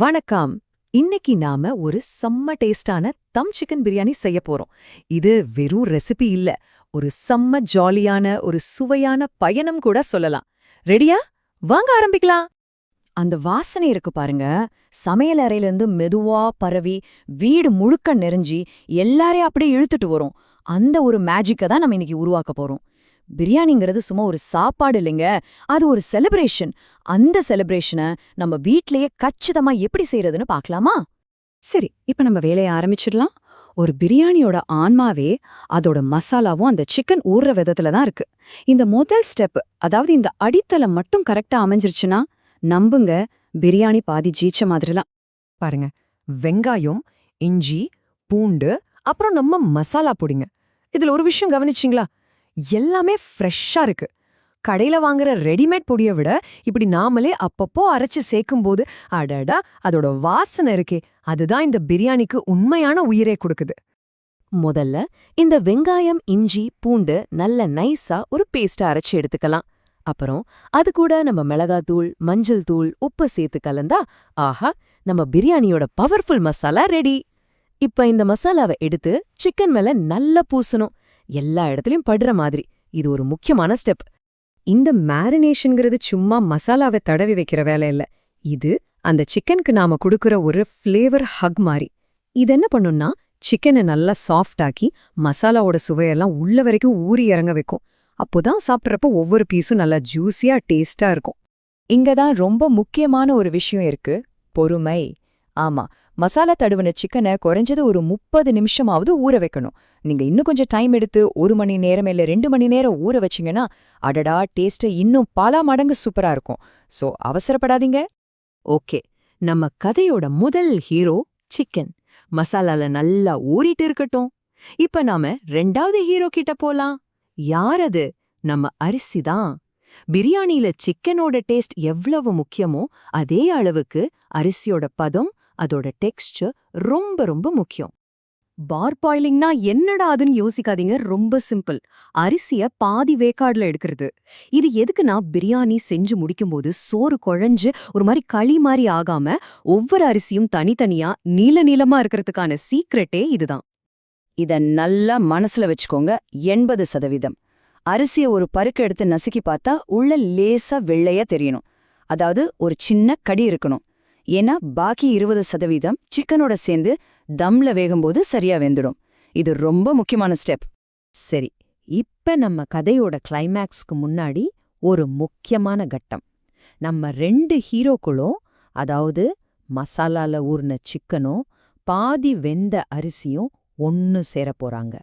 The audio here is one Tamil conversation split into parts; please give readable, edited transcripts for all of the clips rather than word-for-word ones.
வணக்கம். இன்னைக்கு நாம ஒரு செம்ம டேஸ்டான தம் சிக்கன் பிரியாணி செய்ய போறோம். இது வெறும் ரெசிபி இல்ல, ஒரு செம்ம ஜாலியான ஒரு சுவையான பயணம் கூட சொல்லலாம். ரெடியா? வாங்க ஆரம்பிக்கலாம். அந்த வாசனை இருக்கு பாருங்க, சமையல் அறையிலிருந்து மெதுவா பரவி வீடு முழுக்க நிறைஞ்சி எல்லாரையும் அப்படியே இழுத்துட்டு வரும். அந்த ஒரு மேஜிக்கை தான் நம்ம இன்னைக்கு உருவாக்க போறோம். பிரியாணிங்கிறது சும்மா ஒரு சாப்பாடு இல்லைங்க, அது ஒரு செலிப்ரேஷன். அந்த செலிப்ரேஷனை நம்ம வீட்லயே கச்சிதமா எப்படி செய்யறதுன்னு பார்க்கலாமா? சரி, இப்ப நம்ம வேலையை ஆரம்பிச்சிடலாம். ஒரு பிரியாணியோட ஆன்மாவே அதோட மசாலாவும் அந்த சிக்கன் ஊறுற விதத்துல தான் இருக்கு. இந்த முதல் ஸ்டெப், அதாவது இந்த அடித்தளம் மட்டும் கரெக்டா அமைஞ்சிருச்சுன்னா நம்புங்க, பிரியாணி பாதி ஜீச்ச மாதிரிலாம். பாருங்க, வெங்காயம், இஞ்சி, பூண்டு, அப்புறம் நம்ம மசாலா பொடிங்க. இதுல ஒரு விஷயம் கவனிச்சிங்களா? எல்லாமே ஃப்ரெஷ்ஷா இருக்கு. கடையில வாங்குற ரெடிமேட் பொடியை விட இப்படி நாமளே அப்பப்போ அரைச்சு சேர்க்கும்போது அடடா, அதோட வாசனை இருக்கே, அதுதான் இந்த பிரியாணிக்கு உண்மையான உயிரே கொடுக்குது. முதல்ல இந்த வெங்காயம், இஞ்சி, பூண்டு நல்ல நைஸா ஒரு பேஸ்டா அரைச்சு எடுத்துக்கலாம். அப்புறம் அது கூட நம்ம மிளகாத்தூள், மஞ்சள் தூள், உப்பு சேர்த்து கலந்தா ஆஹா, நம்ம பிரியாணியோட பவர்ஃபுல் மசாலா ரெடி. இப்ப இந்த மசாலாவை எடுத்து சிக்கன் மேல நல்லா பூசணும், எல்லா இடத்துலயும் படுற மாதிரி. இது ஒரு முக்கியமான ஸ்டெப். இந்த மேரினேஷன்ங்கிறது சும்மா மசாலாவை தடவி வைக்கிற வேலை இல்ல, இது அந்த சிக்கனுக்கு நாம கொடுக்கற ஒரு ஃப்ளேவர் ஹக் மாதிரி. இது என்ன பண்ணும்னா, சிக்கனை நல்லா சாஃப்ட் ஆக்கி மசாலாவோட சுவையெல்லாம் உள்ள வரைக்கும் ஊறி இறங்க வைக்கும். அப்போதான் சாப்பிட்றப்ப ஒவ்வொரு பீஸும் நல்லா ஜூஸியா டேஸ்டா இருக்கும். இங்கதான் ரொம்ப முக்கியமான ஒரு விஷயம் இருக்கு, பொறுமை. ஆமா, மசாலா தடவுன சிக்கனை குறைஞ்சது ஒரு 30 நிமிஷமாவது ஊற வைக்கணும். நீங்க இன்னும் கொஞ்சம் டைம் எடுத்து 1 மணி நேரம் இல்ல 2 மணி நேரம் ஊற வச்சிங்கன்னா அடடா, டேஸ்ட் இன்னும் பல மடங்கு சூப்பரா இருக்கும். சோ அவசரப்படாதீங்க. ஓகே, நம்ம கதையோட முதல் ஹீரோ சிக்கன் மசாலால நல்லா ஊறிட்டு இருக்கட்டும். இப்ப நாம ரெண்டாவது ஹீரோ கிட்ட போலாம். யார் அது? நம்ம அரிசி தான். பிரியாணியில சிக்கனோட டேஸ்ட் எவ்வளவு முக்கியமோ அதே அளவுக்கு அரிசியோட பதம், அதோட டெக்ஸ்சர் ரொம்ப ரொம்ப முக்கியம். பார் பாயிலிங்னா என்னடா அதுன்னு யோசிக்காதீங்க, ரொம்ப சிம்பிள். அரிசிய பாதி வேக்காடுல எடுக்கிறது. இது எதுக்குன்னா, பிரியாணி செஞ்சு முடிக்கும்போது சோறு குழஞ்சு ஒரு மாதிரி களி மாதிரி ஆகாம ஒவ்வொரு அரிசியும் தனித்தனியா நீல நீளமா இருக்கிறதுக்கான சீக்ரெட்டே இதுதான். இத நல்லா மனசுல வச்சுக்கோங்க. 80% அரிசிய ஒரு பருக்க எடுத்து நசுக்கி பார்த்தா உள்ள லேசா வெள்ளையா தெரியணும். அதாவது ஒரு சின்ன கடி இருக்கணும். ஏன்னா பாக்கி 20% சிக்கனோட சேர்ந்து தம்ல வேகும்போது சரியா வெந்துடும். இது ரொம்ப முக்கியமான ஸ்டெப். சரி, இப்ப நம்ம கதையோட கிளைமேக்ஸ்க்கு முன்னாடி ஒரு முக்கியமான கட்டம். நம்ம 2 ஹீரோக்களும், அதாவது மசாலால ஊர்ன சிக்கனும் பாதி வெந்த அரிசியும் ஒன்னு சேர போறாங்க.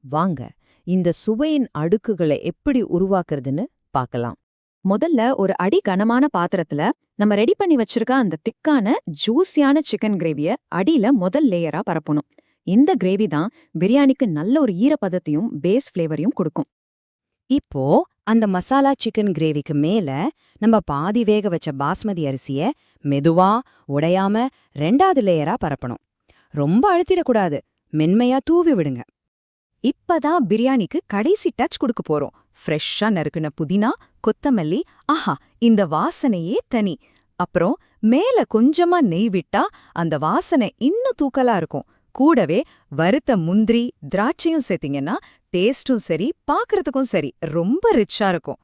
வாங்க, இந்த சுவையின் அடுக்குகளை எப்படி உருவாக்குறதுன்னு பார்க்கலாம். முதல்ல ஒரு அடி கனமான பாத்திரத்துல நம்ம ரெடி பண்ணி வச்சிருக்க அந்த திக்கான ஜூஸியான சிக்கன் கிரேவிய அடியில முதல் லேயரா பரப்பணும். இந்த கிரேவி தான் பிரியாணிக்கு நல்ல ஒரு ஈரப்பதத்தையும் பேஸ் ஃப்ளேவரையும் கொடுக்கும். இப்போ அந்த மசாலா சிக்கன் கிரேவிக்கு மேல நம்ம பாதி வேக வச்ச பாஸ்மதி அரிசிய மெதுவா உடையாம 2வது லேயரா பரப்பணும். ரொம்ப அழுத்திடக்கூடாது, மென்மையா தூவி விடுங்க. இப்பதான் பிரியாணிக்கு கடைசி டச் கொடுக்க போறோம். ஃப்ரெஷ்ஷா நறுக்குன புதினா, கொத்தமல்லி, ஆஹா, இந்த வாசனையே தனி. அப்புறம் மேல கொஞ்சமா நெய் விட்டா அந்த வாசனை இன்னும் தூக்கலா இருக்கும். கூடவே வறுத்த முந்திரி, திராட்சையும் சேர்த்தீங்கன்னா டேஸ்டும் சரி, பாக்குறதுக்கும் சரி, ரொம்ப ரிச்சா இருக்கும்.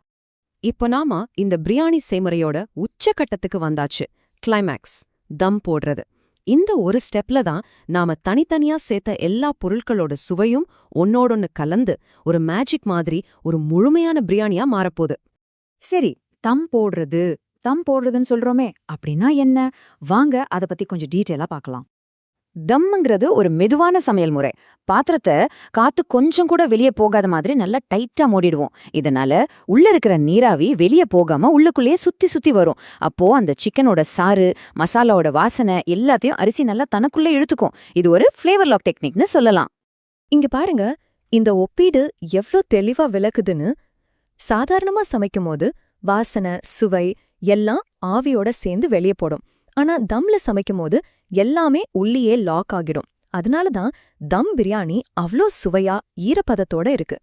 இப்போ நாம இந்த பிரியாணி செய்முறையோட உச்சகட்டத்துக்கு வந்தாச்சு. கிளைமேக்ஸ், தம் போடுறது. இந்த ஒரு ஸ்டெப்ல தான் நாம தனித்தனியா சேர்த்த எல்லா பொருட்களோட சுவையும் ஒன்னோடொன்னு கலந்து ஒரு மேஜிக் மாதிரி ஒரு முழுமையான பிரியாணியா மாறப்போகுது. சரி, தம் போடுறதுன்னு சொல்றோமே, அப்படின்னா என்ன? வாங்க அத பத்தி கொஞ்சம் டீட்டெயிலா பார்க்கலாம். தம்ங்கிறது ஒரு மெதுவான சமையல் முறை. பாத்திரத்தை காத்து கொஞ்சம் கூட வெளியே போகாத மாதிரி நல்லா டைட்டா மூடிடுவோம். இதனால உள்ள இருக்கிற நீராவி வெளியே போகாம உள்ளுக்குள்ளேயே சுத்தி சுத்தி வரும். அப்போ அந்த சிக்கனோட சாறு, மசாலாவோட வாசனை எல்லாத்தையும் அரிசி நல்லா தனக்குள்ளே இழுத்துக்கும். இது ஒரு ஃப்ளேவர் லாக் டெக்னிக்னு சொல்லலாம். இங்க பாருங்க, இந்த ஒப்பீடு எவ்ளோ தெளிவா விளக்குதுன்னு. சாதாரணமா சமைக்கும் போது வாசனை, சுவை எல்லாம் ஆவியோட சேர்ந்து வெளியே போடும். ஆனா தம்ல சமைக்கும் போது எல்லாமே உள்ளியே லாக் ஆகிடும். அதனாலதான் தம் பிரியாணி அவ்ளோ சுவையா ஈரப்பதத்தோட இருக்கு.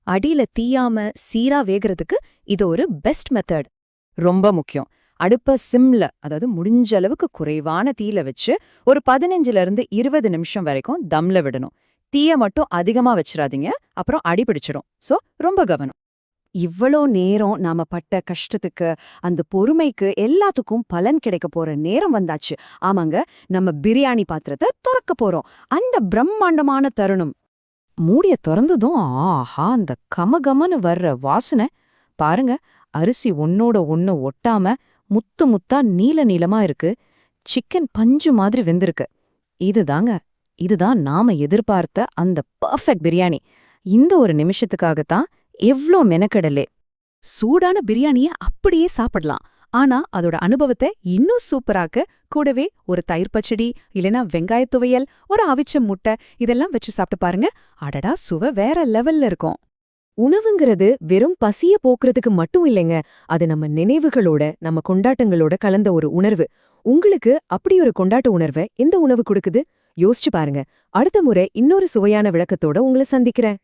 அடியில தீயாம சீரா வேகறதுக்கு இது ஒரு பெஸ்ட் மெத்தட். ரொம்ப முக்கியம். அடுப்ப சிம்ல, அதாவது முடிஞ்ச அளவுக்கு குறைவான தீயில வச்சு ஒரு 15ல இருந்து 20 நிமிஷம் வரைக்கும் தம்ல விடணும். தீய மட்டும் அதிகமா வச்சிராதீங்க, அப்புறம் அடி பிடிச்சிடும். சோ ரொம்ப கவனம். இவ்வளோ நேரம் நாம பட்ட கஷ்டத்துக்கு, அந்த பொறுமைக்கு எல்லாத்துக்கும் பலன் கிடைக்க போற நேரம் வந்தாச்சு. ஆமாங்க, நம்ம பிரியாணி பாத்திரத்தை தொறக்க போறோம். அந்த பிரம்மாண்டமான தருணம். மூடிய திறந்ததும் ஆஹா, அந்த கமகமன்னு வர்ற வாசனை பாருங்க. அரிசி ஒன்னோட ஒண்ணு ஒட்டாம முத்து முத்தா நீல நீளமா இருக்கு. சிக்கன் பஞ்சு மாதிரி வெந்திருக்கு. இதுதான் நாம எதிர்பார்த்த அந்த பர்ஃபெக்ட் பிரியாணி. இந்த ஒரு நிமிஷத்துக்காகத்தான் எவ்ளோ மெனக்கெடலே. சூடான பிரியாணிய அப்படியே சாப்பிடலாம். ஆனா அதோட அனுபவத்தை இன்னும் சூப்பராக்க கூடவே ஒரு தயிர் பச்சடி, இல்லனா வெங்காயத் துவையல், ஒரு அவிச்ச முட்டை இதெல்லாம் வச்சு சாப்பிட்டு பாருங்க. அடடா, சுவை வேற லெவல்ல இருக்கும். உணவுங்கிறது வெறும் பசிய போக்குறதுக்கு மட்டும் இல்லைங்க. அது நம்ம நினைவுகளோட, நம்ம கொண்டாட்டங்களோட கலந்த ஒரு உணர்வு. உங்களுக்கு அப்படி ஒரு கொண்டாட்ட உணர்வை எந்த உணவு கொடுக்குது? யோசிச்சு பாருங்க. அடுத்த முறை இன்னொரு சுவையான விளக்கத்தோட உங்களை சந்திக்கிறேன்.